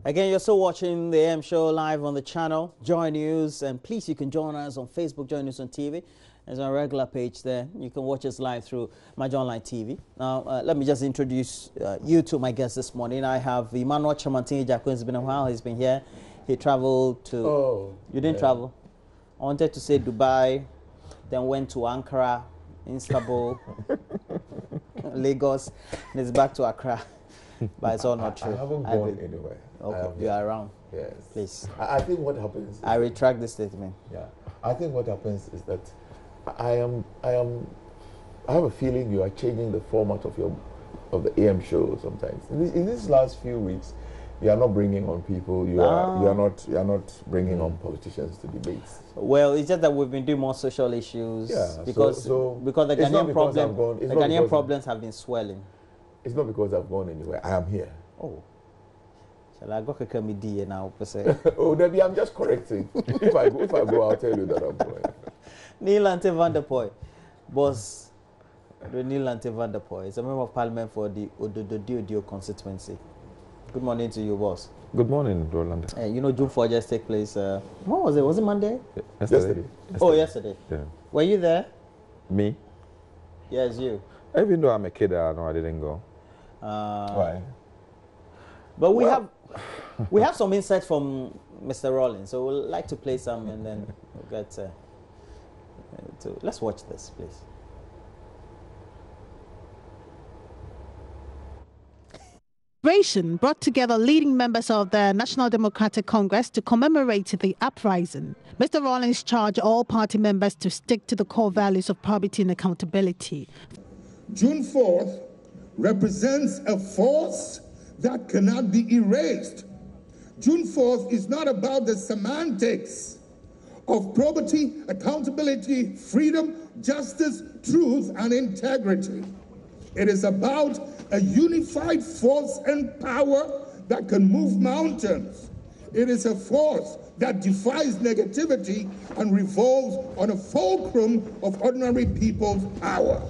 Again, you're still watching the AM show live on the channel, JoyNews, and please, you can join us on Facebook, JoyNews on TV. There's our regular page there. You can watch us live through Major Online TV. Now, let me just introduce you to my guest this morning. I have Emmanuel Chamantini Jacko. It's been a while. He's been here. He traveled to... Oh, you didn't travel? I wanted to say Dubai, then went to Ankara, Istanbul, Lagos, and it's back to Accra. But it's all not true. I haven't gone anywhere. Okay, you are around. Yes. Please. I think what happens... I retract this statement. Yeah. I think what happens is that I have a feeling you are changing the format of the AM show sometimes. In these last few weeks, you are not bringing on people. You are not bringing on politicians to debates. Well, it's just that we've been doing more social issues. Yeah. Because the Ghanaian problems have been swelling. It's not because I've gone anywhere. I am here. Oh. Shall I go to media now? Oh, Debbie, I'm just correcting. if I go, I'll tell you that I'm going. Neil Ante van der Poel, boss. Neil Ante van der Poel is a member of parliament for the Ododo constituency. Good morning to you, boss. Good morning, Roland. You know, June 4 just take place. What was it? Was it Monday? Yesterday. Oh, yesterday. Yeah. Were you there? Me? Yes, you. Even though I'm a kid, no, I didn't go. Why? But we have some insight from Mr. Rawlings, so we'd like to play some and then we'll get to let's watch this, please. Celebration brought together leading members of the National Democratic Congress to commemorate the uprising. Mr. Rawlings charged all party members to stick to the core values of probity and accountability. June 4th represents a force that cannot be erased. June 4th is not about the semantics of probity, accountability, freedom, justice, truth, and integrity. It is about a unified force and power that can move mountains. It is a force that defies negativity and revolves on a fulcrum of ordinary people's power.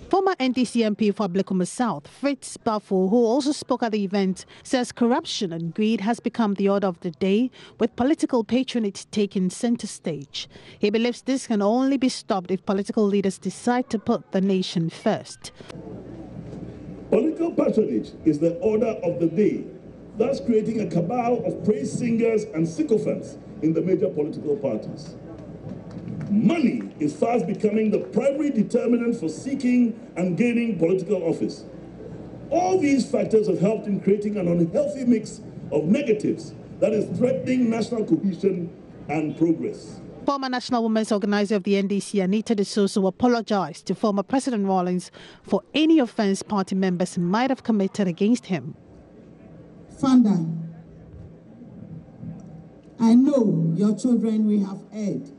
Former NDC MP for Ablekuma South, Fritz Bafo, who also spoke at the event, says corruption and greed has become the order of the day, with political patronage taking center stage. He believes this can only be stopped if political leaders decide to put the nation first. Political patronage is the order of the day, thus creating a cabal of praise singers and sycophants in the major political parties. Money is fast becoming the primary determinant for seeking and gaining political office. All these factors have helped in creating an unhealthy mix of negatives that is threatening national cohesion and progress. Former National Women's Organizer of the NDC, Anita De Soso, apologized to former President Rawlings for any offense party members might have committed against him. Founder, I know your children will have erred.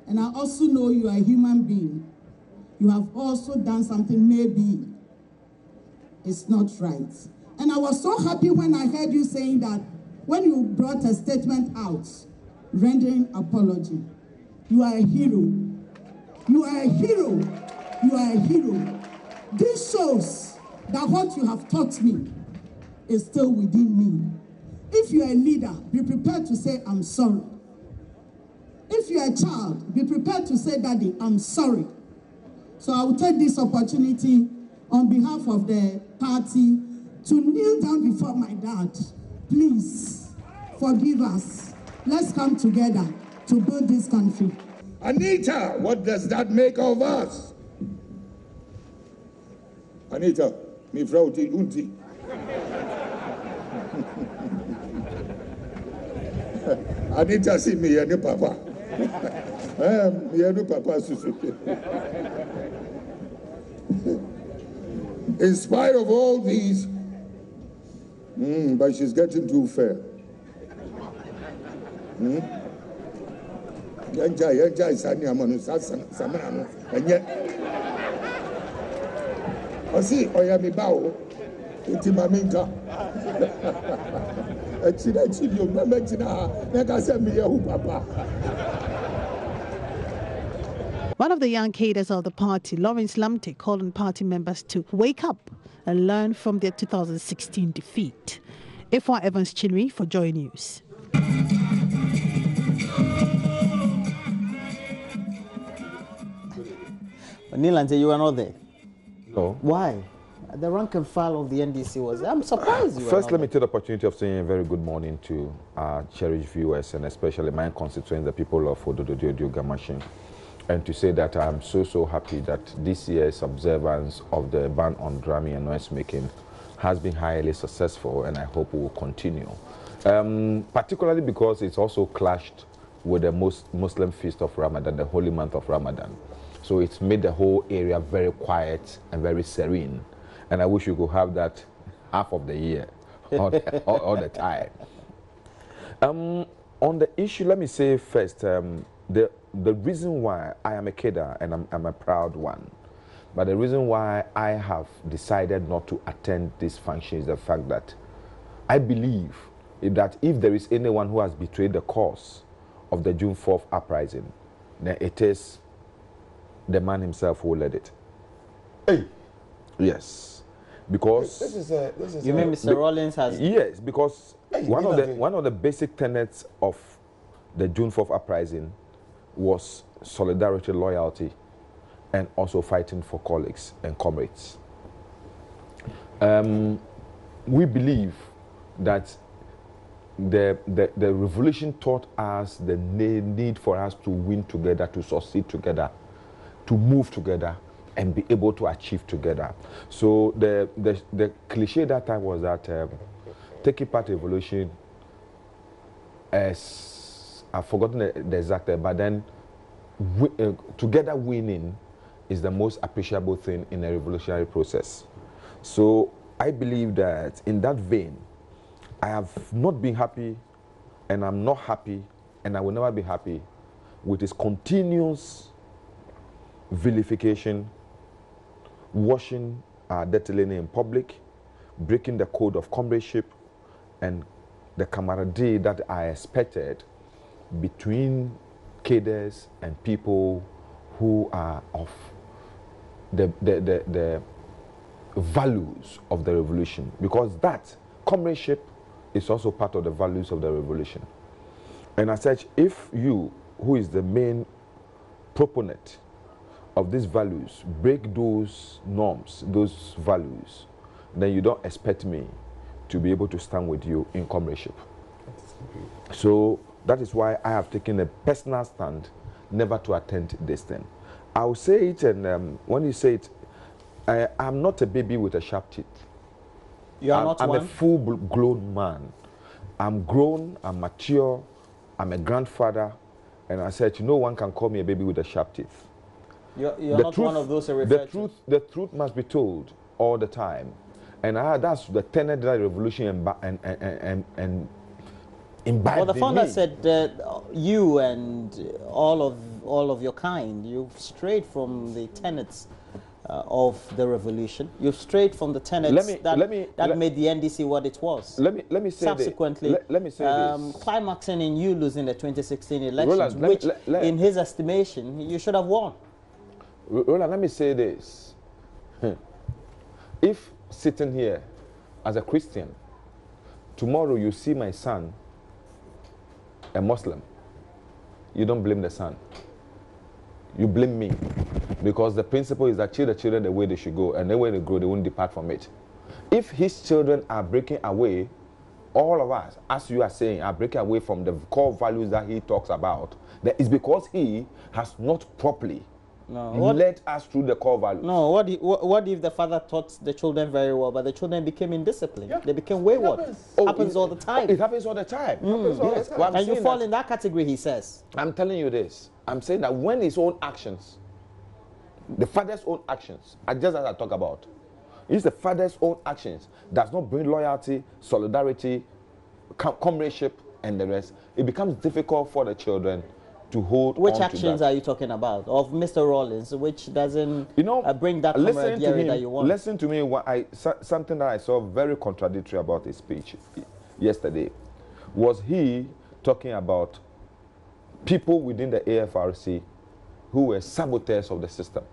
And I also know you are a human being. You have also done something maybe it's not right. And I was so happy when I heard you saying that when you brought a statement out, rendering apology. You are a hero. You are a hero. You are a hero. This shows that what you have taught me is still within me. If you are a leader, be prepared to say, I'm sorry. If you're a child, be prepared to say, Daddy, I'm sorry. So I will take this opportunity on behalf of the party to kneel down before my dad. Please, forgive us. Let's come together to build this country. Anita, what does that make of us? Anita, mi vrouw die unti. Anita, see me and papa. In spite of all these, but she's getting too fair. One of the young cadres of the party, Lawrence Lamte, called on party members to wake up and learn from their 2016 defeat. Ifwa Evans Chinwi for Joy News. Nilante, you were not there. No. Why? The rank and file of the NDC was there. I'm surprised you were First, not let me there. take the opportunity of saying a very good morning to our cherished viewers and especially my constituents, the people of Odododio Gamashin, and to say that I'm so happy that this year's observance of the ban on drumming and noise making has been highly successful, and I hope it will continue. Particularly because it's also clashed with the Muslim feast of Ramadan, the holy month of Ramadan. So it's made the whole area very quiet and very serene. And I wish you could have that half of the year, all the time. On the issue, let me say first, the reason why I am a kidder, and I'm a proud one, but the reason why I have decided not to attend this function is the fact that I believe that if there is anyone who has betrayed the cause of the June 4th uprising, then it is the man himself who led it. Hey. Yes, because This is You mean Mr. Rawlings has... yes, because Hey, one of the basic tenets of the June 4th uprising was solidarity, loyalty, and also fighting for colleagues and comrades. We believe that the revolution taught us the need for us to win together, to succeed together, to move together, and be able to achieve together. So the cliche that time was that taking part in revolution, as I've forgotten the exact term, but then together winning is the most appreciable thing in a revolutionary process. So I believe that in that vein, I have not been happy, and I'm not happy, and I will never be happy with his continuous vilification, washing our dirty linen in public, breaking the code of comradeship, and the camaraderie that I expected between cadres and people who are of the values of the revolution, because that comradeship is also part of the values of the revolution. And as such, if you, who is the main proponent of these values, break those norms, those values, then you don't expect me to be able to stand with you in comradeship. So that is why I have taken a personal stand never to attend this thing. I will say it, and when you say it, I'm not a baby with a sharp teeth. You are not I'm one? a full-grown man. I'm grown, I'm mature, I'm a grandfather, and I said, no one can call me a baby with a sharp teeth. You're not one of those who refer to... The truth must be told all the time. And that's the tenet that the revolution and imbibed. Well, the founder said that you and all of your kind, you've strayed from the tenets of the revolution. You've strayed from the tenets that made the NDC what it was. Let me say subsequently, let me say this. Climaxing in you losing the 2016 elections, Roland, which, in his estimation, you should have won. Roland, let me say this. If sitting here as a Christian, tomorrow you see my son, a Muslim, you don't blame the son. You blame me. Because the principle is that teach the children the way they should go, and then when they grow, they won't depart from it. If his children are breaking away, all of us, as you are saying, are breaking away from the core values that he talks about, that is because he has not properly led us through the core values. No, what if the father taught the children very well, but the children became indisciplined? Yeah. They became wayward. It happens all the time. It happens all the time. Yes. Well, and you fall in that category, he says. I'm telling you this. I'm saying that when his own actions, the father's own actions, just as I talk about, it's the father's own actions does not bring loyalty, solidarity, comradeship, and the rest, it becomes difficult for the children to hold Which on actions to are you talking about? Of Mr. Rawlings, which doesn't bring that camaraderie that you want? Listen to me, something that I saw very contradictory about his speech yesterday was he talking about people within the AFRC who were saboteurs of the system.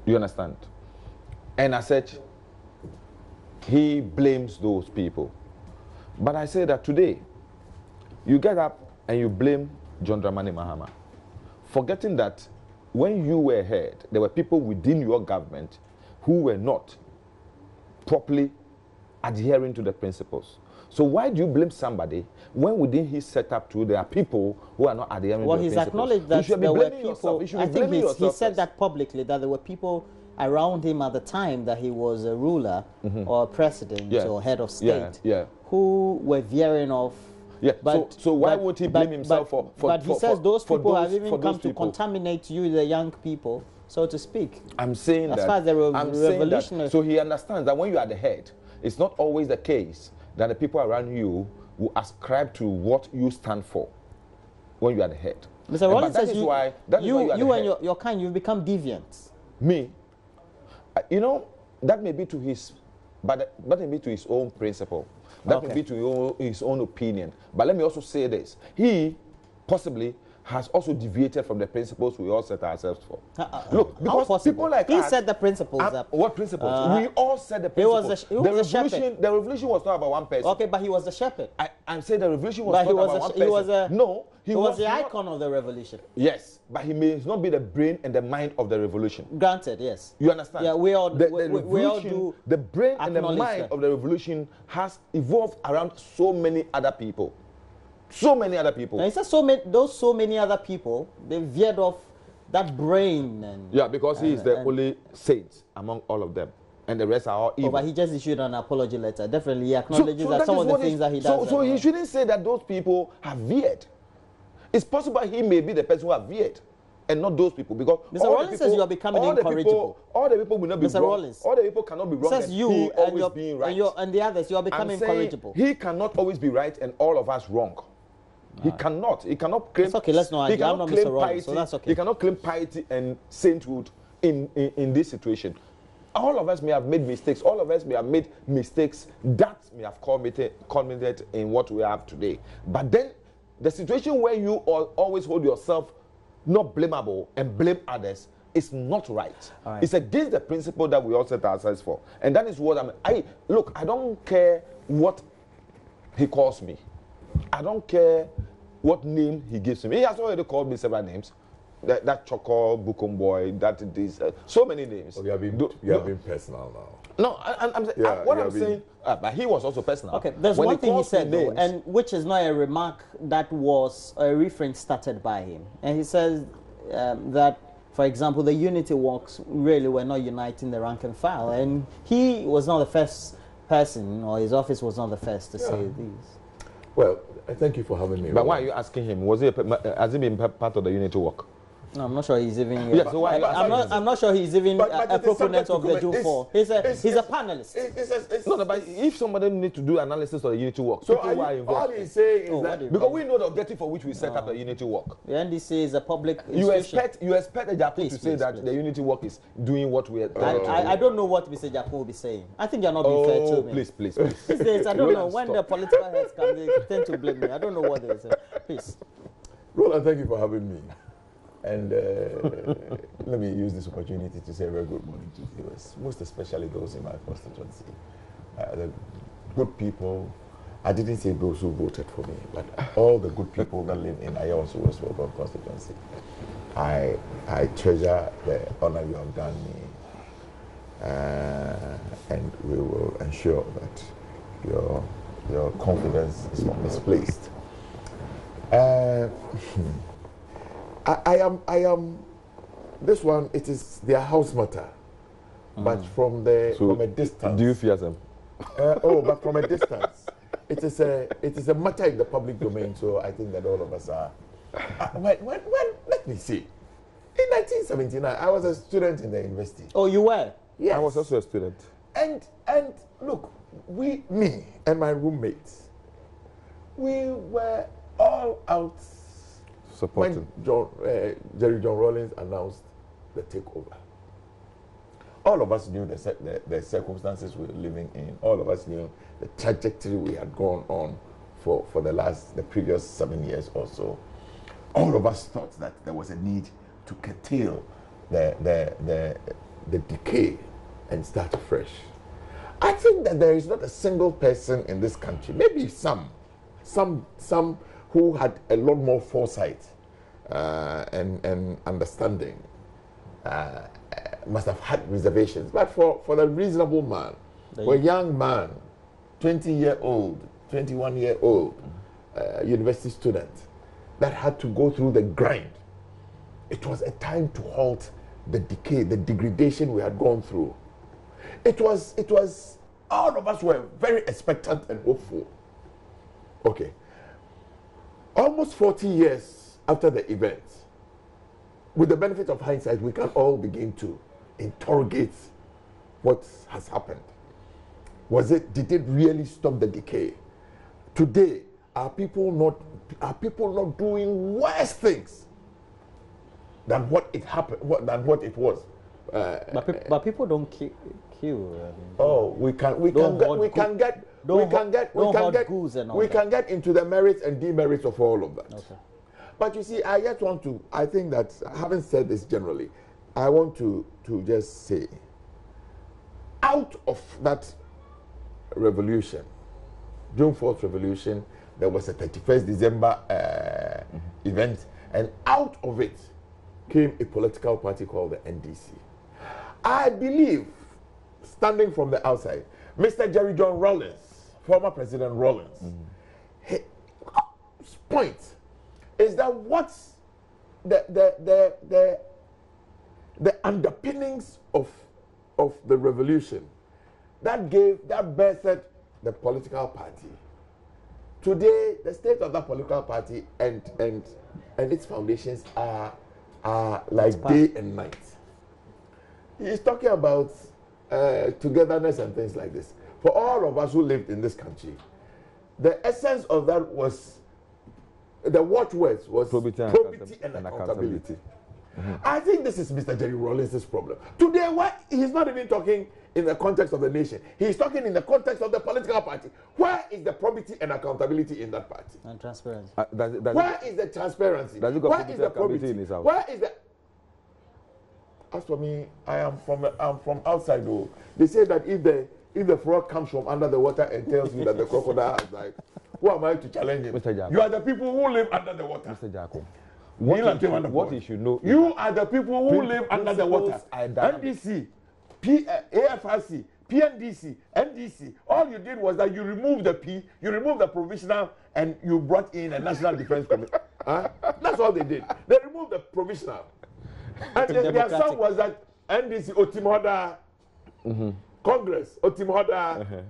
You understand? And as such, he blames those people. But I say that today, you get up and you blame John Dramani Mahama, forgetting that when you were heard, there were people within your government who were not properly adhering to the principles. So why do you blame somebody when within his setup too there are people who are not adhering to the principles? Well, he's acknowledged that there were people. I think he said that publicly, that there were people around him at the time that he was a ruler or a president or head of state who were veering off. Yeah, so why would he blame himself for But he says those people have even come to contaminate you, the young people, so to speak. I'm saying that. As far as the revolutionary. So he understands that when you are the head, it's not always the case that the people around you will ascribe to what you stand for when you are the head. Mr. Rawlings says you and your kind, you've become deviant. Me? You know, that may be to his, but that may be to his own principle. That may be to his own opinion. But let me also say this. He possibly has also deviated from the principles we all set ourselves for. Look, because people like us... He set the principles up. What principles? We all set the principles. The revolution was not about one person. Okay, but he was the shepherd. I'm saying the revolution was not about one person. He was the icon of the revolution. Yes, but he may not be the brain and the mind of the revolution. Granted, yes. You understand? Yeah, we all do. The brain and the mind of the revolution has evolved around so many other people. So many other people. And he said so many other people, they veered off that brain. Yeah, because he is the only saint among all of them. And the rest are all evil. But he just issued an apology letter. Definitely, he acknowledges that some of the things that he does. So he shouldn't say that those people have veered. It's possible he may be the person who have veered, and not those people. Because Mr. Rawlings says you are becoming incorrigible. All the people will not be Mr. wrong. Rawlings, all the people cannot be wrong. Says you and being right. And the others, you are becoming incorrigible. He cannot always be right and all of us wrong. He cannot claim. It's okay, let's not argue. I'm not Mr. Rawlings, so that's okay. He cannot claim piety and sainthood in this situation. All of us may have made mistakes. All of us may have made mistakes that may have culminated in what we have today. But then, the situation where you always hold yourself not blamable and blame others is not right. It's against the principle that we all set ourselves for. And that is what look, I don't care what he calls me. I don't care what name he gives me. He has already called me several names. That Choco, Bukum boy, so many names. Oh, you have been personal now. No, what I'm saying, but he was also personal. Okay, there's one thing he said, though, and which is not a remark that was a reference started by him. And he says that, for example, the unity walks really were not uniting the rank and file. And he was not the first person, or his office was not the first to say these. Well, thank you for having me. But why are you asking him? Has he been part of the unity walk? No, I'm not sure he's even. So I'm not sure he's even a proponent of the June 4. He's a panelist. No, but if somebody needs to do analysis of the unity work, so all he's saying is that because we know the objective for which we set up the unity work. The NDC is a public you expect the Japan to say that the unity work is doing what we are. I don't know what Mr. Japan will be saying. I think you're not being fair to me. Please. These days, I don't know when the political heads come, they tend to blame me. I don't know what they say. Please. Roland, thank you for having me. And let me use this opportunity to say a very good morning to viewers, most especially those in my constituency. The good people, I didn't say those who voted for me, but all the good people that live in Ayawaso West Welcome constituency. I treasure the honor you have done me, and we will ensure that your confidence is not misplaced. I am. This one, it is their house matter, but from a distance. Do you fear them? But from a distance, it is a matter in the public domain. So I think that all of us are. Let me see. In 1979, I was a student in the university. Oh, you were? Yes. I was also a student. And look, me and my roommates, we were all out. Supporting. When Jerry John Rawlings announced the takeover, all of us knew the circumstances we were living in. All of us knew the trajectory we had gone on for the previous 7 years or so. All of us thought that there was a need to curtail the decay and start afresh. I think that there is not a single person in this country, maybe some who had a lot more foresight and understanding must have had reservations. But for the reasonable man, for a young man, 20-year-old, 21-year-old, university student, that had to go through the grind, it was a time to halt the decay, the degradation we had gone through. It was, all of us were very expectant and hopeful. Okay. Almost 40 years after the event, with the benefit of hindsight, we can all begin to interrogate what has happened. Did it really stop the decay? Today, are people not doing worse things than what it was? But people don't kill. We can get into the merits and demerits of all of that. Okay. But you see, I think that, having said this generally, I want to just say, out of that revolution, June 4th revolution, there was a 31st December event, and out of it came a political party called the NDC. I believe, standing from the outside, Mr. Jerry John Rawlings, former President Rawlings, his point is that what's the underpinnings of the revolution that birthed the political party. Today, the state of that political party and its foundations are like day and night. He's talking about togetherness and things like this. For all of us who lived in this country, the essence of that was, the watchwords was probity and accountability. I think this is Mr. Jerry Rawlings' problem. Today, he's not even talking in the context of the nation. He's talking in the context of the political party. Where is the probity and accountability in that party? And transparency. Where is the transparency? Where is the probity? Where is the... As for me, I'm from outside though. They say that if the frog comes from under the water and tells you that the crocodile has died, who am I to challenge him? Mr. Jacob. You are the people who live under the water. Mr. Jacob. What you should know. You are the people who live under the water. NDC, AFRC, PNDC, NDC. All you did was that you removed the P, you removed the provisional, and you brought in a National Defense Commission. That's all they did. They removed the provisional. And their song was that NDC Otimoda, Congress Otimoda.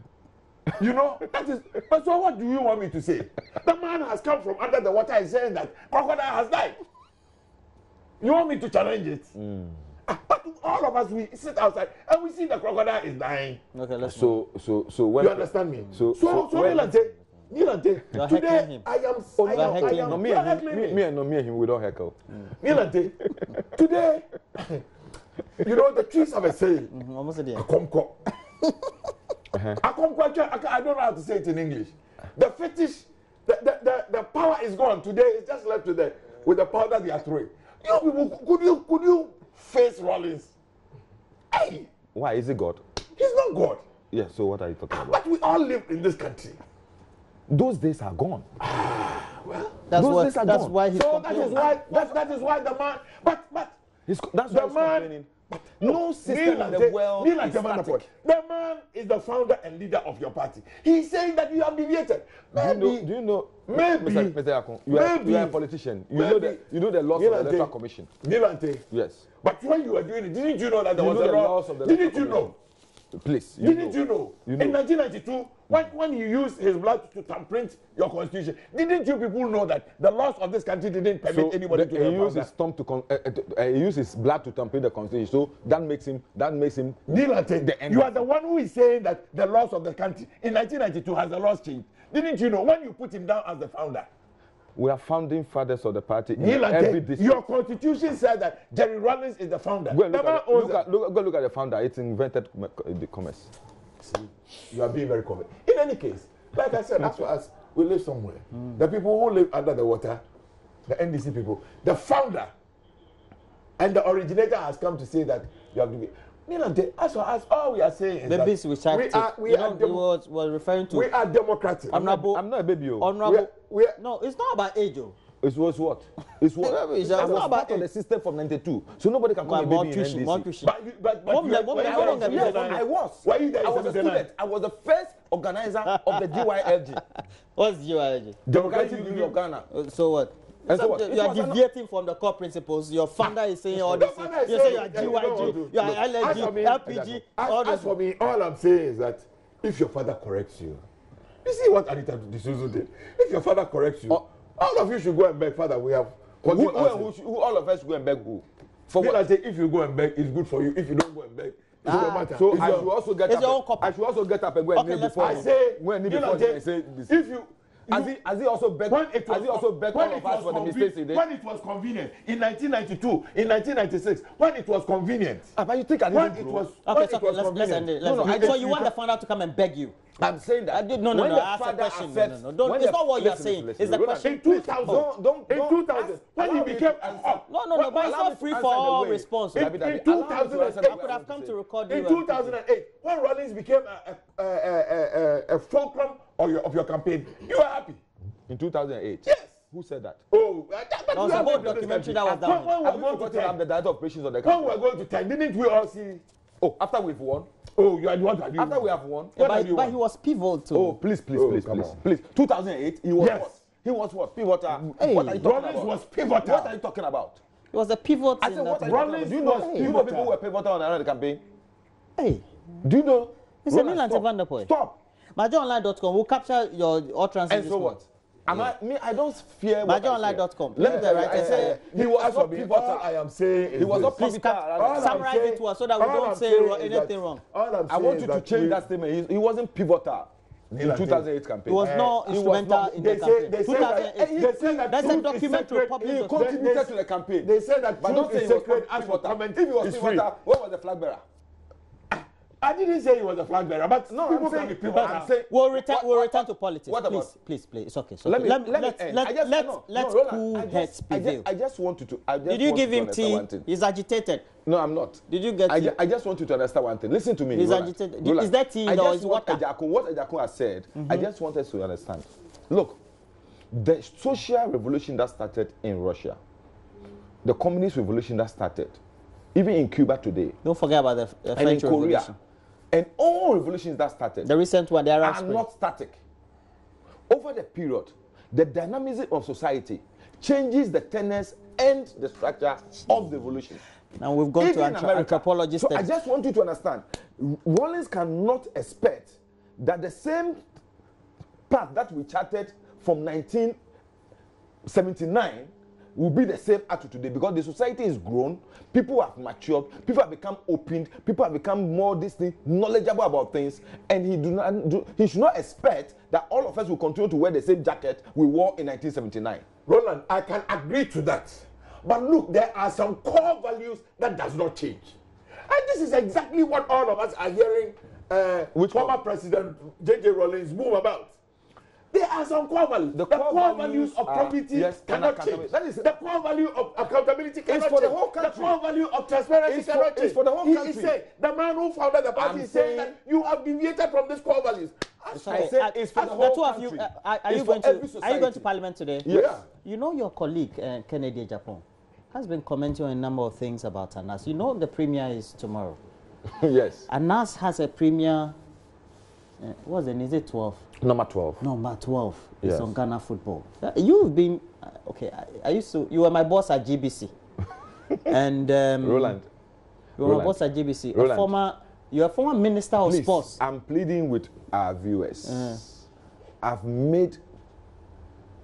You know, that is. But so what do you want me to say? The man has come from under the water and saying that crocodile has died. You want me to challenge it? But all of us, we sit outside and we see the crocodile is dying. Okay, let's so when you understand me? So Nilante, today I am. Me and him, we don't heckle. Nilante, today, you know, the trees have a saying. Akomko. I don't know how to say it in English. The fetish, the power is gone. Today it's just left with the power that they are throwing. You people, could you face Rawlings? Hey! Why is he God? He's not God. Yeah, so what are you talking about? But we all live in this country. Those days are gone. Well, that's those days are that's gone. Why he's so that is why the man. But that's the man. No system in the world is static. The man is the founder and leader of your party. He's saying that you have deviated. Do you know? Maybe. Mr. Akon, you are a politician. You know the laws of the Electoral Commission. Nilante. Yes. But when you were doing it, didn't you know that there was a law? Didn't you know? Please. Didn't you know? In 1992, when you used his blood to thumbprint your constitution, didn't you people know that the laws of this country didn't permit anybody to use his thumb to use his blood to thumbprint the constitution? So that makes him Nilante, you are the one who is saying that the laws of the country in 1992 has the laws changed. Didn't you know when you put him down as the founder? We are founding fathers of the party. Your constitution said that Jerry Rawlings is the founder. Go look at the founder. It's invented the commerce. See, you are being very confident. In any case, like I said, as far as we live somewhere, the people who live under the water, the NDC people, the founder and the originator has come to say that you have to be. As all we are saying is babies we were referring to. We are democratic. Honorable, I'm not a baby. Honorable. No, it's not about age. It was what? It's what? I was part of the system from '92, so nobody can call me baby in NDC. But I was. Were you there? I was a student. I was the first organizer of the GYLG. What's GYLG? Democratic Union of Ghana. So what? And so what? You are deviating from the core principles. Your founder is saying all this. You say you are GYG, you are LNG, LPG. As for me, all I'm saying is that if your father corrects you, you see what Anita D'Souza did. If your father corrects you, all of you should go and beg. Father, we have. Who all of us go and beg who? For what? I say, if you go and beg, it's good for you. If you don't go and beg, it doesn't matter. So I should also get up. I should also get up and go and kneel before. I say, if you. Has he also begged all of us for the mistakes he did? When it was convenient, in 1992, in 1996, when it was convenient. But you think I didn't let's end it. So you want the founder to come and beg you? I'm saying that. No, I asked a question. No. It's not what you're saying. It's the question. In 2000, when he became No, but it's not free for all response. In 2008, I could have come to record you. In 2008, when Rawlings became a fulcrum of your campaign, you were happy. In 2008? Yes. Who said that? Oh, that was a whole documentary that was done. I'm the director of operations of the campaign. When we were going to 10, didn't we all see? Oh, after we've won? Oh, you are the one. After we have won? But he was pivotal too. Oh, please. 2008, he was what? He was what? Pivotal. Hey, what are you talking Rawlings about? was pivotal. What are you talking about? It was a pivot. I said, what are you talking about? Do you know people who were pivotal on the campaign? Hey. Do you know? Mr. Milan Vanderpoy. Stop. MajorOnline.com will capture your utterances. And so what? I don't fear MajorOnline.com. Let me tell you, I say he was not pivotal. All I am saying is he was not pivotal. Summarize it to us so that we don't say anything wrong. I want you to change that statement. He wasn't pivotal in 2008 campaign. He was not instrumental in the campaign. 2008. That's a documentary published. He contributed to the campaign. They said that but don't say he was pivotal. If he was pivotal, where was the flag bearer? I didn't say he was a flag bearer, but no, people can be people. I'm saying we'll return to politics. What about? Please. It's okay. Let's cool heads prevail. I just want you to. Did you give him tea? He's agitated. No, I'm not. Did you get tea? I just want you to understand one thing. Listen to me. He's agitated. Is that tea or is water? What Ejakun has said, I just want us to understand. Look, the social revolution that started in Russia, the communist revolution that started, even in Cuba today. Don't forget about the French Revolution. And all revolutions that started, the recent one, the Arab Spring, are not static. Over the period, the dynamism of society changes the tenets and the structure of the revolution. Now we've gone to anthropologists. So I just want you to understand, Rawlings cannot expect that the same path that we charted from 1979 will be the same attitude today, because the society is grown, people have matured, people have become opened, people have become more knowledgeable about things, and he should not expect that all of us will continue to wear the same jacket we wore in 1979. Roland, I can agree to that. But look, there are some core values that does not change. And this is exactly what all of us are hearing former President J.J. Rawlings move about. There are some core values. The core values of probity cannot change. That is the core value of accountability cannot change. The core value of transparency cannot change. For the whole country. He is saying, the man who founded the party is saying that you have deviated from these core values. It's for the whole country. Are you going to Parliament today? Yes. You know your colleague, Kennedy Japan, has been commenting on a number of things about Anas. You know the premier is tomorrow. Yes. Anas has a premier. What's it? Is it 12? Number 12. Number 12 is on Ghana football. You've been okay. You were my boss at GBC, and Roland. You were my boss at GBC. You're a former minister of sports. I'm pleading with our viewers. I've made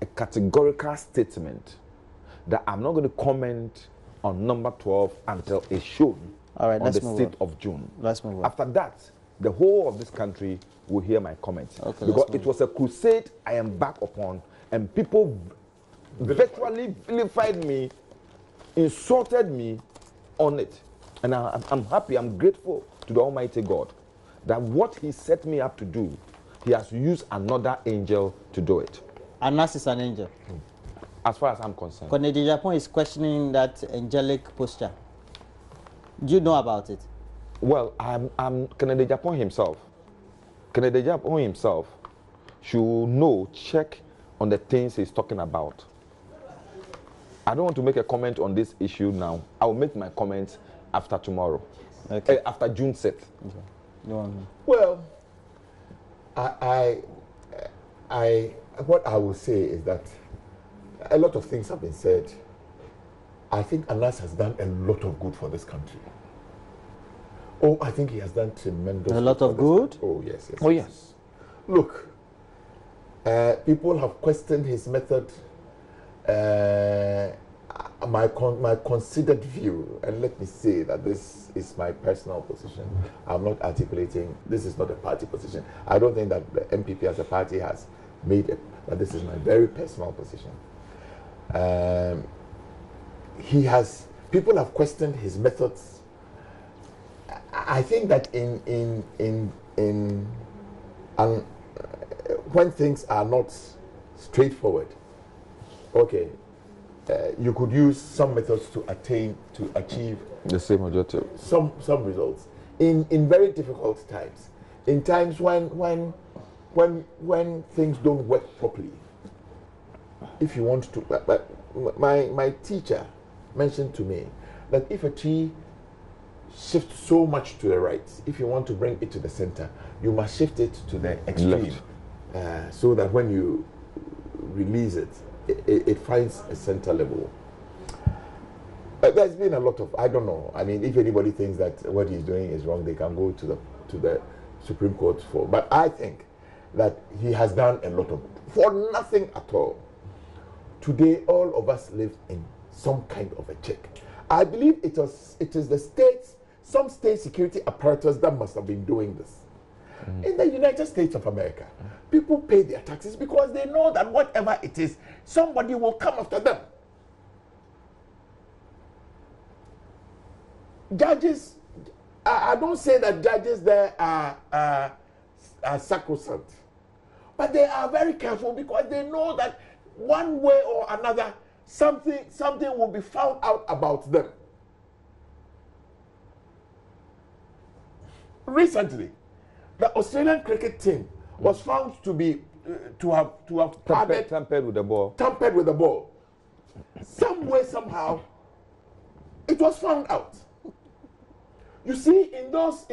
a categorical statement that I'm not going to comment on number 12 until it's shown on the 6th of June. Let's move on. After that, the whole of this country will hear my comments. Okay, because it was a crusade I am back upon, and people virtually vilified me, insulted me on it. And I'm happy, I'm grateful to the Almighty God that what He set me up to do, He has used another angel to do it. Anas is an angel. As far as I'm concerned. Kennedy Japan is questioning that angelic posture. Do you know about it? Well, Kennedy Japan himself. Kennedy Japan himself should know, check on the things he's talking about. I don't want to make a comment on this issue now. I will make my comments after tomorrow. Okay. After June 6th. Okay. Well, what I will say is that a lot of things have been said. I think Anas has done a lot of good for this country. Oh, I think he has done tremendous. A lot of good? Oh, yes, yes. Oh, yes. Look, people have questioned his method. My considered view, and let me say that this is my personal position. I'm not articulating, this is not a party position. I don't think that the MPP as a party has made it, but this is my very personal position. People have questioned his methods. I think that when things are not straightforward, okay, you could use some methods to achieve the same objective. Some results in very difficult times, in times when things don't work properly. If you want to, but my teacher mentioned to me that if a tree shifts so much to the right, if you want to bring it to the center, you must shift it to the extreme, so that when you release it, it finds a center level. There's been a lot of, I don't know. I mean, if anybody thinks that what he's doing is wrong, they can go to the Supreme Court for. But I think that he has done a lot of, for nothing at all. Today, all of us live in some kind of a check. I believe it is the states, some state security apparatus that must have been doing this. In the United States of America, people pay their taxes because they know that whatever it is, somebody will come after them. Judges, I don't say that judges there are sacrosanct, but they are very careful because they know that one way or another, something will be found out about them. Recently, the Australian cricket team was found to be to have tampered with the ball. Tampered with the ball. Some way, somehow, it was found out. You see, in those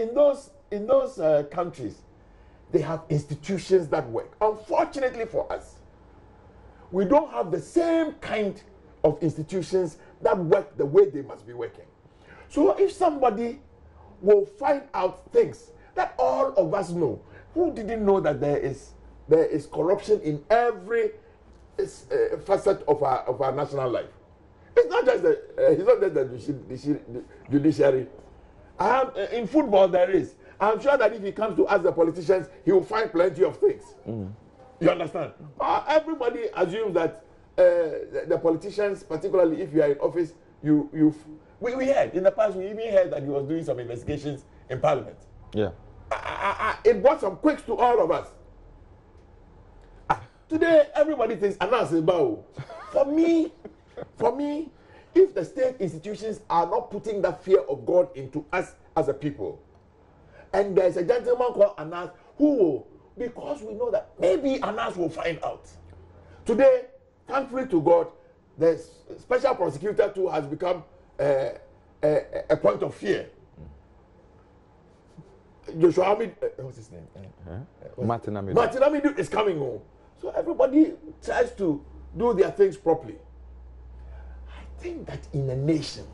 countries, they have institutions that work. Unfortunately for us, we don't have the same kind of institutions that work the way they must be working. So if somebody will find out things that all of us know, who didn't know that there is corruption in every facet of our national life? It's not just the judiciary. In football there is. I'm sure that if he comes to ask the politicians, he will find plenty of things. You understand? Everybody assumes that the politicians, particularly if you are in office, we heard in the past, we even heard that he was doing some investigations in Parliament. Yeah. It brought some quakes to all of us. Today, everybody thinks Anas is bow. For me, if the state institutions are not putting that fear of God into us as a people, and there's a gentleman called Anas who will, because we know that maybe Anas will find out. Today, thankfully to God, the special prosecutor too has become a point of fear. Joshua Hamid, what's his name? Martin Hamid is coming home. So everybody tries to do their things properly. I think that in a nation,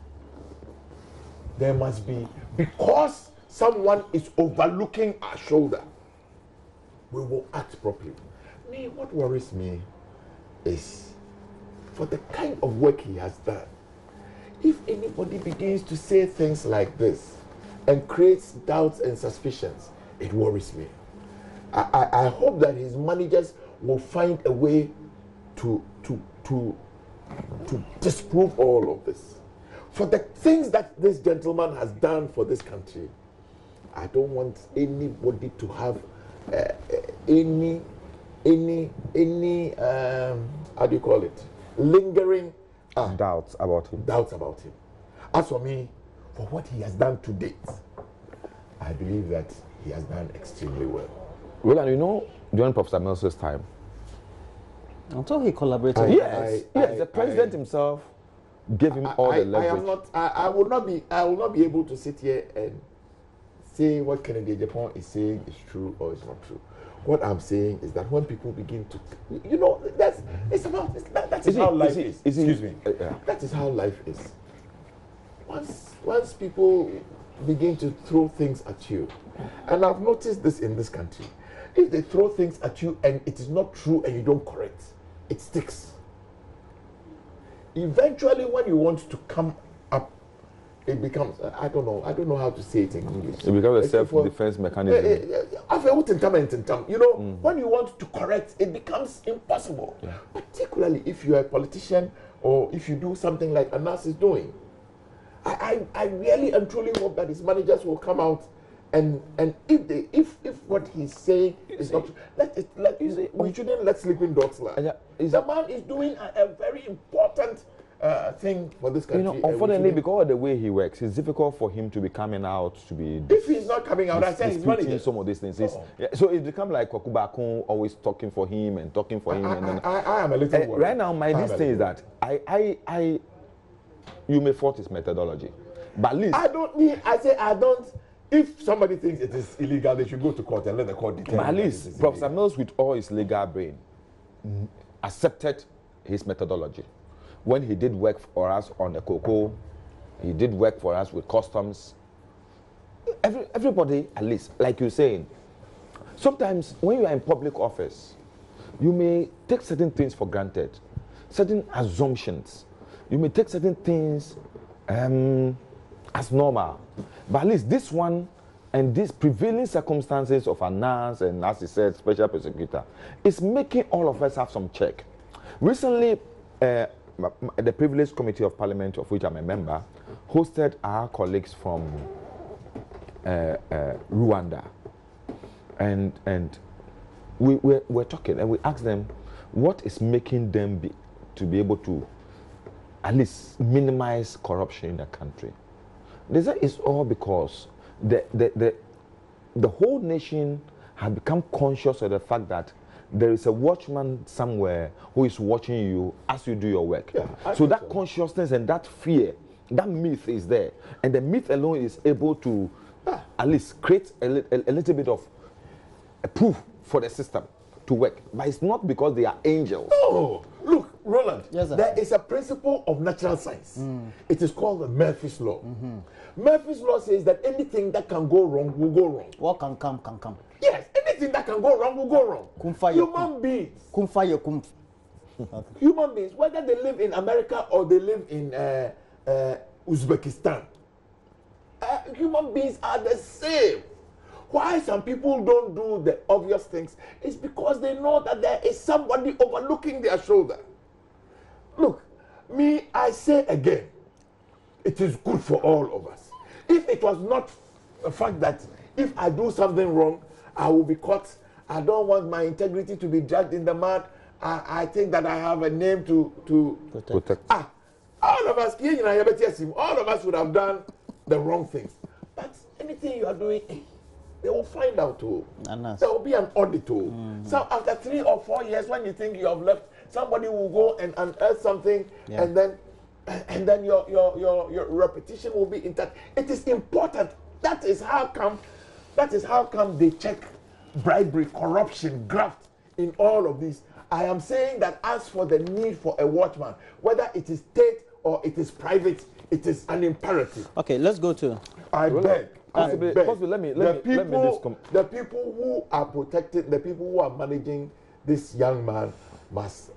there must be, because someone is overlooking our shoulder, we will act properly. What worries me is for the kind of work he has done. If anybody begins to say things like this and creates doubts and suspicions, it worries me. I hope that his managers will find a way to disprove all of this. For the things that this gentleman has done for this country, I don't want anybody to have any how do you call it, lingering doubts about him. As for me, for what he has done to date, I believe that he has done extremely well. Well, and you know, during Professor Mills' time, until he collaborated. Yes, the president himself gave him all the leverage. I will not be able to sit here and say what Kennedy Japan is saying is true or is not true. What I'm saying is that when people begin to, you know, that is how life is. Excuse me. That is how life is. Once people begin to throw things at you, and I've noticed this in this country, if they throw things at you and it is not true and you don't correct, it sticks. Eventually, when you want to come up, it becomes, I don't know how to say it in English. It becomes a self-defense mechanism. You know, when you want to correct, it becomes impossible. Yeah. Particularly if you are a politician or if you do something like Anas is doing. I really and truly hope that his managers will come out and if what he's saying is not true, we shouldn't let sleeping dogs lie. The man is doing a very important thing for this country. You know, unfortunately, because of the way he works, it's difficult for him to be coming out to be. If he's not coming out, I say he's managing some of these things. So it's become like Kwakubakun always talking for him and talking for him. I am a little worried. Right now, my this thing is that you may fault his methodology, but at least I don't. If somebody thinks it is illegal, they should go to court and let the court determine. But at least Professor Mills, with all his legal brain, accepted his methodology. When he did work for us on the cocoa, he did work for us with customs. Everybody, at least, like you're saying, sometimes when you are in public office, you may take certain things for granted, certain assumptions. You may take certain things as normal. But at least this one and these prevailing circumstances of Anas and, as he said, special prosecutor, is making all of us have some check. Recently, the Privileged Committee of Parliament, of which I'm a member, hosted our colleagues from Rwanda. And we're talking and we asked them what is making them to be able to at least minimize corruption in the country. They said it's all because the whole nation has become conscious of the fact that there is a watchman somewhere who is watching you as you do your work. Yeah, so that consciousness and that fear, that myth is there. And the myth alone is able to at least create a little bit of a proof for the system to work. But it's not because they are angels. No! Look, Roland, there is a principle of natural science. It is called the Murphy's Law. Murphy's Law says that anything that can go wrong will go wrong. What can come, can come. Yes, anything that can go wrong will go wrong. Human beings. Human beings, whether they live in America or they live in Uzbekistan, human beings are the same. Why some people don't do the obvious things is because they know that there is somebody overlooking their shoulder. Look, I say again, it is good for all of us. If it was not the fact that if I do something wrong, I will be caught. I don't want my integrity to be dragged in the mud. I think that I have a name to protect. All of us, all of us would have done the wrong things. But anything you are doing, they will find out too. There will be an audit too. So after 3 or 4 years, when you think you have left, somebody will go and unearth something, and then your repetition will be intact. It is important. That is how come they check bribery, corruption, graft in all of these. I am saying that as for the need for a watchman, whether it is state or it is private, it is an imperative. Okay, let's go to. I beg. The people who are protected, the people who are managing this young man must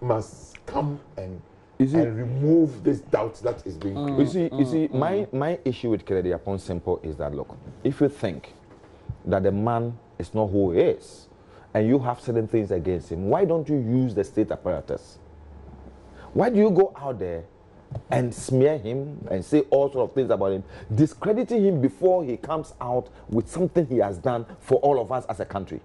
come and remove this doubt that is being created. You see, my issue with Kennedy upon simple is that, look, if you think that the man is not who he is, and you have certain things against him, why don't you use the state apparatus? Why do you go out there and smear him and say all sorts of things about him, discrediting him before he comes out with something he has done for all of us as a country?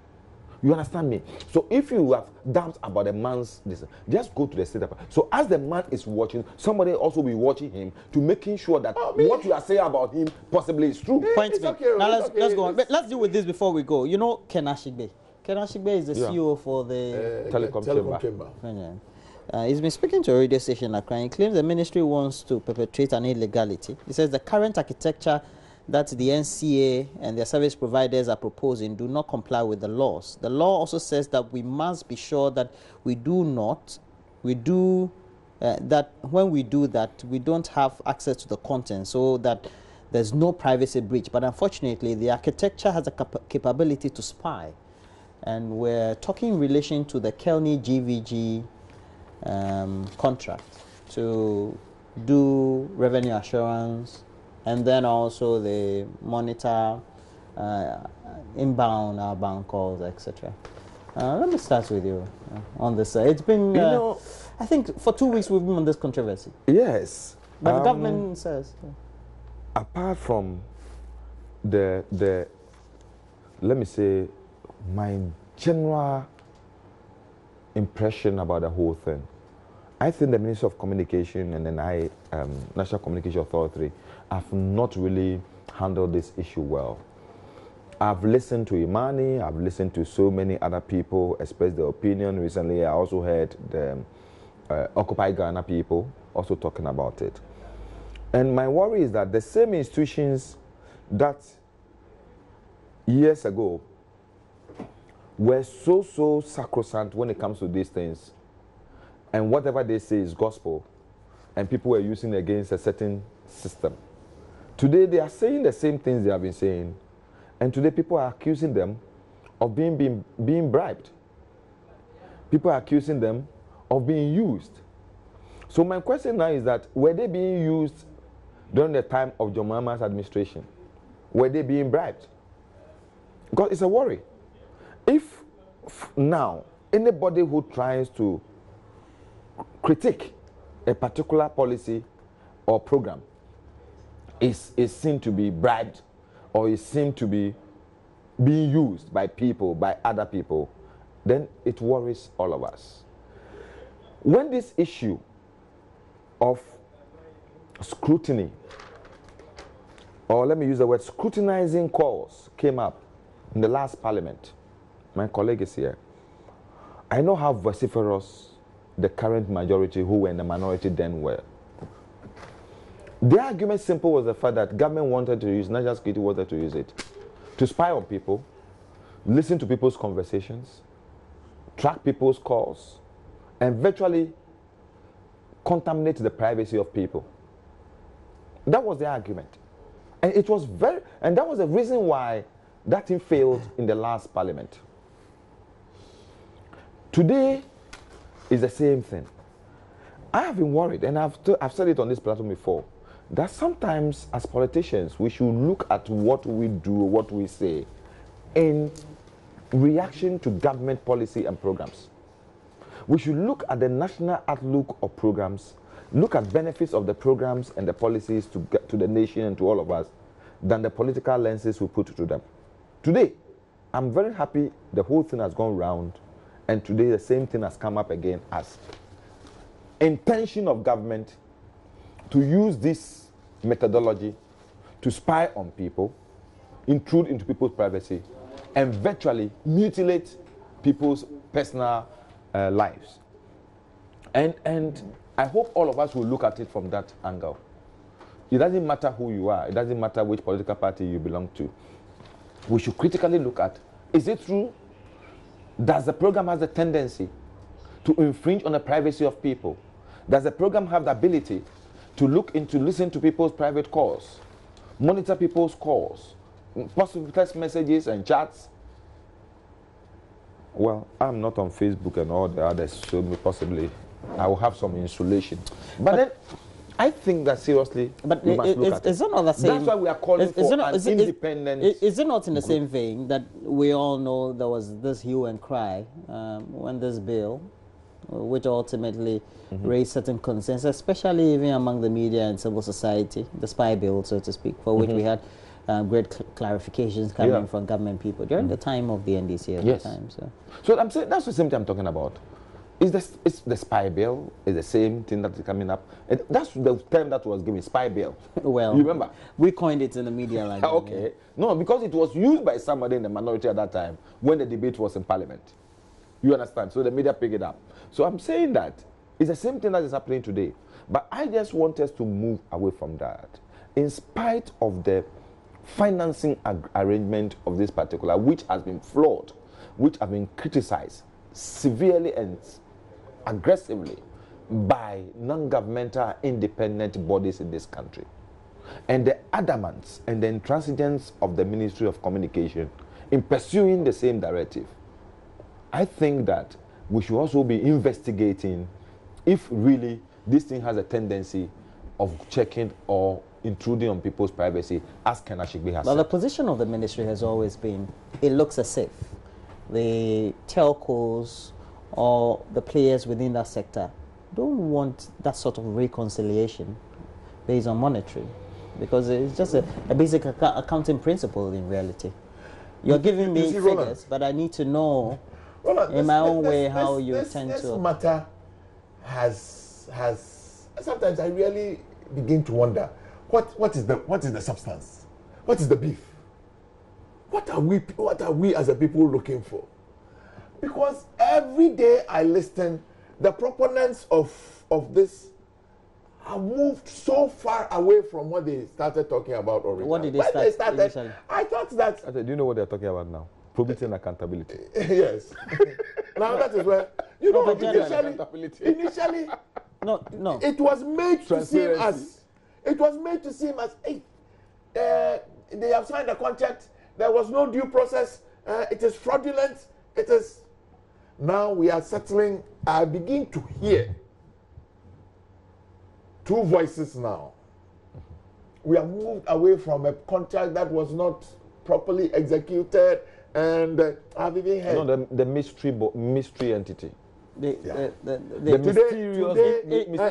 You understand me? So if you have doubts about a man's this, just go to the state. So as the man is watching, somebody also be watching him to making sure that what you are saying about him possibly is true. Point me. Okay, now let's go on. But let's deal with this before we go. You know Ken Ashigbe. Ken Ashigbe is the CEO for the Telecom Chamber. He's been speaking to a radio station in Accra. He claims the ministry wants to perpetrate an illegality. He says the current architecture that the NCA and their service providers are proposing do not comply with the laws. The law also says that we must be sure that that when we do that, we don't have access to the content, so that there's no privacy breach. But unfortunately, the architecture has a capability to spy. And we're talking in relation to the Kelny GVG contract to do revenue assurance, and then also the monitor inbound, outbound calls, etc. Let me start with you on this. It's been, I think, for 2 weeks we've been on this controversy. Yes. But the government says. Apart from the let me say, my general impression about the whole thing, I think the Ministry of Communication and then National Communication Authority have not really handled this issue well. I've listened to Imani, I've listened to so many other people express their opinion. Recently, I also heard the Occupy Ghana people also talking about it. And my worry is that the same institutions that years ago were so sacrosanct when it comes to these things, and whatever they say is gospel, and people were using it against a certain system. Today they are saying the same things they have been saying, and today people are accusing them of being bribed. People are accusing them of being used. So my question now is that, were they being used during the time of John Mahama's administration? Were they being bribed? Because it's a worry. If now anybody who tries to critique a particular policy or program is seen to be bribed, or is seen to be being used by people, by other people, then it worries all of us. When this issue of scrutiny, or let me use the word scrutinizing calls, came up in the last parliament, my colleague is here, I know how vociferous the current majority who were in the minority then were. The argument simple was the fact that government wanted to use, national security wanted to use it to spy on people, listen to people's conversations, track people's calls, and virtually contaminate the privacy of people. That was the argument. And it was and that was the reason why that thing failed in the last parliament. Today is the same thing. I have been worried, and I've said it on this platform before, that sometimes as politicians we should look at what we do, what we say, in reaction to government policy and programs. We should look at the national outlook of programs, look at benefits of the programs and the policies to the nation and to all of us, than the political lenses we put to them. Today, I'm very happy the whole thing has gone round, and today the same thing has come up again as intention of government to use this methodology to spy on people, intrude into people's privacy, and virtually mutilate people's personal lives. And I hope all of us will look at it from that angle. It doesn't matter who you are. It doesn't matter which political party you belong to. We should critically look at, is it true? Does the program have the tendency to infringe on the privacy of people? Does the program have the ability to listen to people's private calls, monitor people's calls, possible text messages and chats? Well, I'm not on Facebook and all the others, so possibly I will have some insulation. But then, I think that seriously, but we must look at it. Is it not the same? That's why we are calling for an independent. Is it not in the same vein that we all know there was this hue and cry when this bill, which ultimately raised certain concerns, especially even among the media and civil society, the spy bill, so to speak, for which we had great clarifications coming from government people during the time of the NDC at the time. So I'm saying that's the same thing I'm talking about. Is the spy bill is the same thing that is coming up? And that's the term that was given, spy bill. Well, you remember? We coined it in the media like that. Okay. Yeah. No, because it was used by somebody in the minority at that time when the debate was in Parliament. You understand? So the media picked it up. So I'm saying that it's the same thing that is happening today. But I just want us to move away from that. In spite of the financing arrangement of this particular, which has been flawed, which have been criticized severely and aggressively by non-governmental independent bodies in this country, and the adamance and the intransigence of the Ministry of Communication in pursuing the same directive, I think that we should also be investigating if really this thing has a tendency of checking or intruding on people's privacy, as Ken Ashigbe has said. The position of the ministry has always been, it looks as if the telcos or the players within that sector don't want that sort of reconciliation based on monetary, because it's just a basic accounting principle in reality. You're giving me figures, Roland, but I need to know Roland, in my own way how you tend to... This matter has sometimes I really begin to wonder, what is the substance? What is the beef? What are we as a people looking for? Because every day I listen, the proponents of this have moved so far away from what they started talking about already. What did they start initially? I thought that... I said, do you know what they're talking about now? Probity and accountability. Yes. Now that is where, you know, initially, no. It was made to seem as, hey, they have signed a contract, there was no due process, it is fraudulent, it is... Now we are settling, I begin to hear two voices now. We have moved away from a contract that was not properly executed, and I've even heard... No, the mystery entity. The mysterious...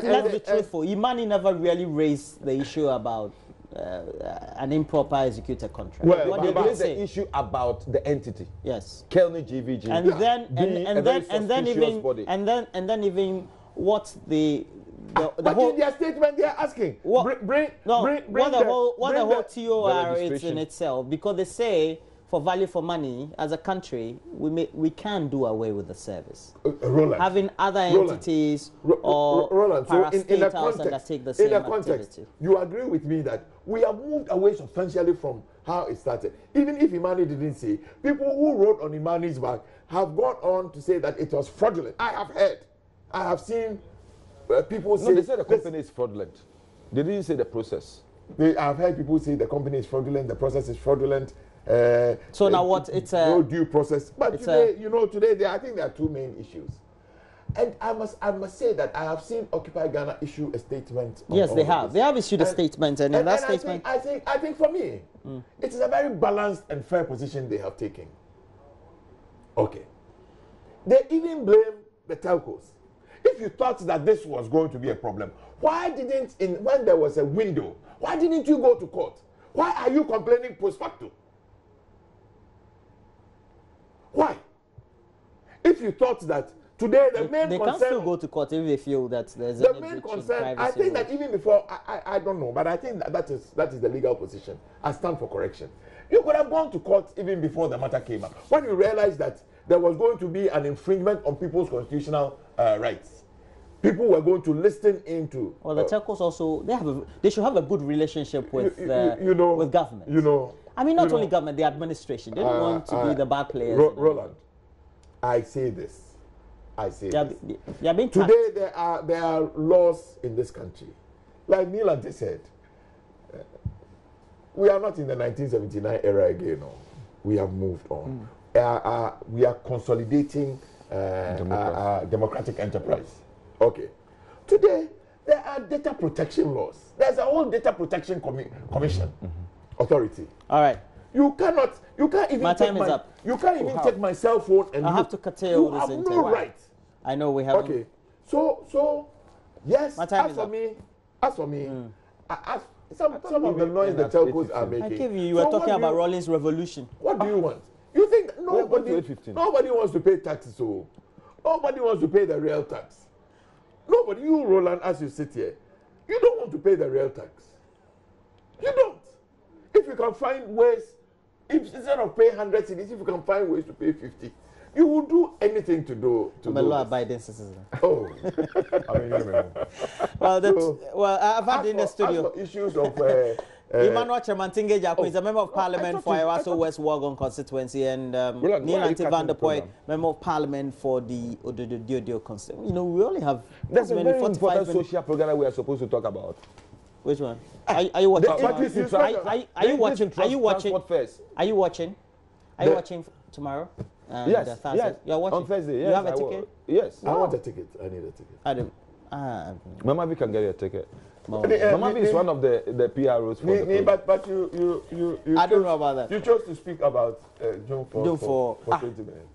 Let's be truthful, Imani never really raised the issue about an improper executed contract. Well, what did they say? The issue about the entity. Yes. Kelny GVG. And then even what the whole, in their statement they are asking what the whole TOR is in itself, because they say for value for money as a country we can do away with the service. Roland, having other entities or parastatals undertake the same activity. You agree with me that we have moved away substantially from how it started. Even if Imani didn't say, people who wrote on Imani's back have gone on to say that it was fraudulent. I have heard, I have seen people say... No, they said the company is fraudulent. They didn't say the process. I've heard people say the company is fraudulent, the process is fraudulent. So now what? It's no due process. But today, today I think there are two main issues. And I must say that I have seen Occupy Ghana issue a statement. Yes, they have. They have issued a statement, and in that statement, I think for me, it is a very balanced and fair position they have taken. Okay. They even blame the telcos. If you thought that this was going to be a problem, why didn't, when there was a window, why didn't you go to court? Why are you complaining post facto? Why? If you thought that today the main concern... They can still go to court if they feel that there's the main concern, I think that even before, I don't know, but I think that is the legal position. I stand for correction. You could have gone to court even before the matter came up. When you realized that there was going to be an infringement on people's constitutional rights, people were going to listen into... Well, the telcos also, they should have a good relationship with with government. I mean, not only government, the administration. They don't want to be the bad players. Roland, I say this. They are being today there are laws in this country. Like Neelanti said, we are not in the 1979 era again. No. We have moved on. We are consolidating democratic enterprise. Okay. Today, there are data protection laws. There's a whole data protection commission authority. All right. You can't even my time is up. You can't even take my cell phone and I have to curtail this interview. You have no right. I know we have. Okay. So yes, my time as for me, some of the noise the telcos are making. I give you. You were talking about Rawlings revolution. What do you want? You think nobody wants to pay taxes? So nobody wants to pay the real tax. Nobody. You, Roland, as you sit here, you don't want to pay the real tax. You don't. If you can find ways, if instead of paying 100 cedis, if you can find ways to pay 50, you will do anything to do. I'm a law-abiding citizen. Oh, I mean, well, I've had in the studio issues of. Emmanuel Chemantinge Jaco is a member of parliament for Iwaso West Wagon constituency, and Neil Van der Poy, member of parliament for the Ododio constituency. You know, we only have. There's a very important social program that we are supposed to talk about. Which one? Are you watching? Are you watching? Are you watching? Are you watching? Are you watching tomorrow? Yes. Yes. You're watching on Thursday. Yes, you have a ticket? Yes. I want a ticket. I need a ticket. I don't. Mama V can get you a ticket. Mama V is one of the PROs for the but you I don't know about that. You chose to speak about June 4 for 20 minutes.